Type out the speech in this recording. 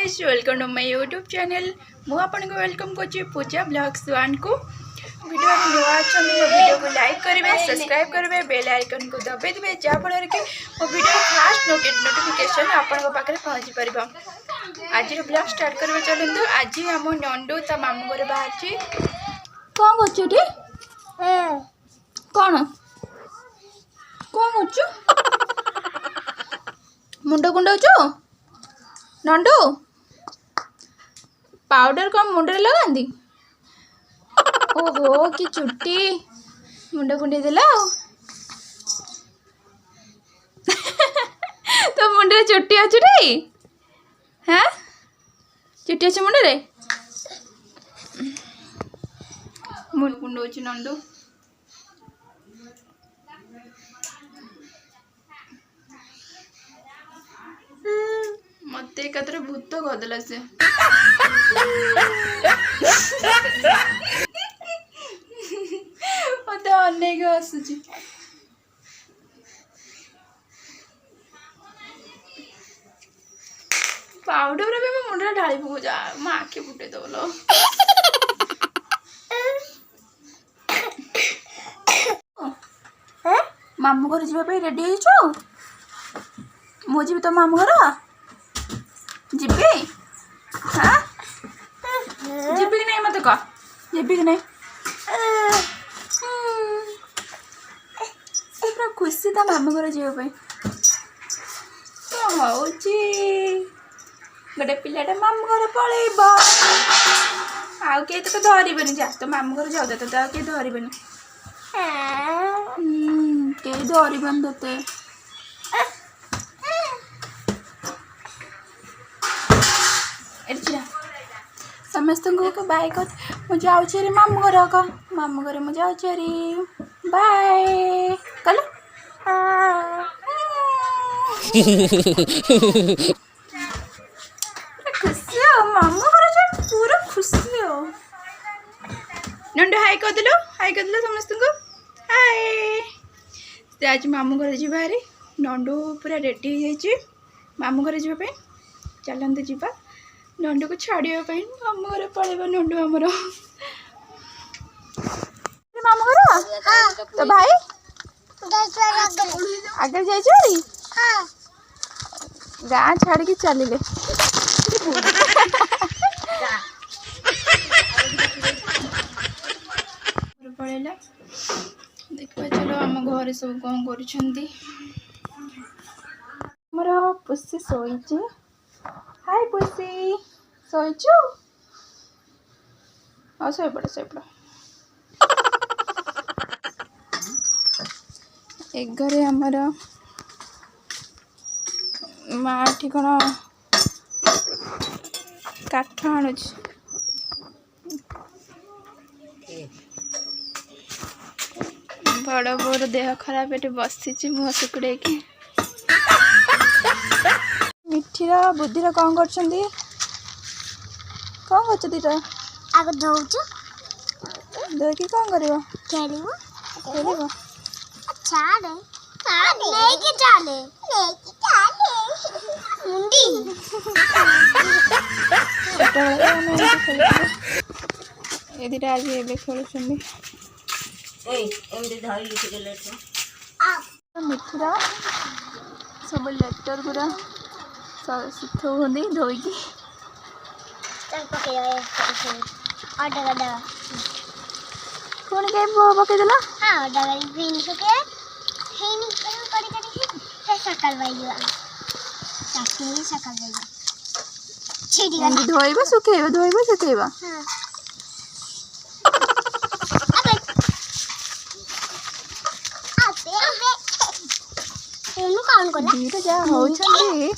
Guys welcome to my YouTube channel मु आपन को वेलकम करछि पूजा ब्लॉग्स 1 को वीडियो में नुआ अछन मो वीडियो को लाइक करिवे सब्सक्राइब करिवे बेल आइकन को दबाइ देबे जा फल के मो वीडियो फास्ट नोटिफिकेशन आपन को पाखरे पहुंची परबो। आज रो ब्लॉग स्टार्ट करबे चलंतु। आज हम नंदू ता मामू घर बाहर छी कोन गछुटी कोन कोन गछु मुंड कुंडौचु नंदू पाउडर कम मुंडे लगांदी ओहो कि चुट्टी मुंड कुंडे देला तो मुंडे चुट्टी अच्छी रे हाँ चुट्टी अच्छी मुंडे रे मुंड कुंडौचु नंदू मत एकत्र भूत गदला से मत अनेक हसुची पाउडर भी मैं मुंडे ढाली पको जा म आखि फुटे दलो मामू घर जीवा पे रेडी हो छु मो जीव तो मामू घर जीबी हाँ जीबी कि नहीं मत कह जीबी कि नहीं पूरा खुशी था मामू घर जीवाई हूँ गोटे पिलाटा मामू घर पलैब आउ किए तो धरबनी जा तो मामू घर जाऊ तो किए धरबनी कई धरबनी तोते समस्त को बाय कर मुझे आउचे मामू घर का मामू घर मुझे आउचे बाय कल खुशी हो मामू घर पूरा खुशी हो नंदू हाय कर दिलो समस्त को हाय से आज मामू घर जी बाहर नंदू पूरा रेडी हो जाए मामू घर जावाई चलते जीवा नंदू को छाड़िया मामू घर पलैब नंदू आमर मामू घर तो भाई आगे जाई गाँ छाड़ के चलिले पड़ेगा देखा चलो आम घर सब कौन कर पुसी शोची हाय पुसी शोचु हाँ शोपड़ एक घरे आमर माटी कौन काठ आणुच बड़ बोर देह खराब ये बसी मुह सुकुड़े की मिठीर बुद्धीर कौन कर दीटा आग धोउछु धोकी कौन करिवो खेलिबो चाले नहीं के चाले मुंडी ये दीटा आज ये खेलुछंदी मिठीर सब लेटर पूरा सिथ होंदी धोईकी कौन के पकई देला हाँ डबल ग्रीन के हेनी करी सकल भाईया ताकि सकल भाईया छिड़ी गला धोईबा सुखेबा हां कौन कोला दीटा जा हो छंदी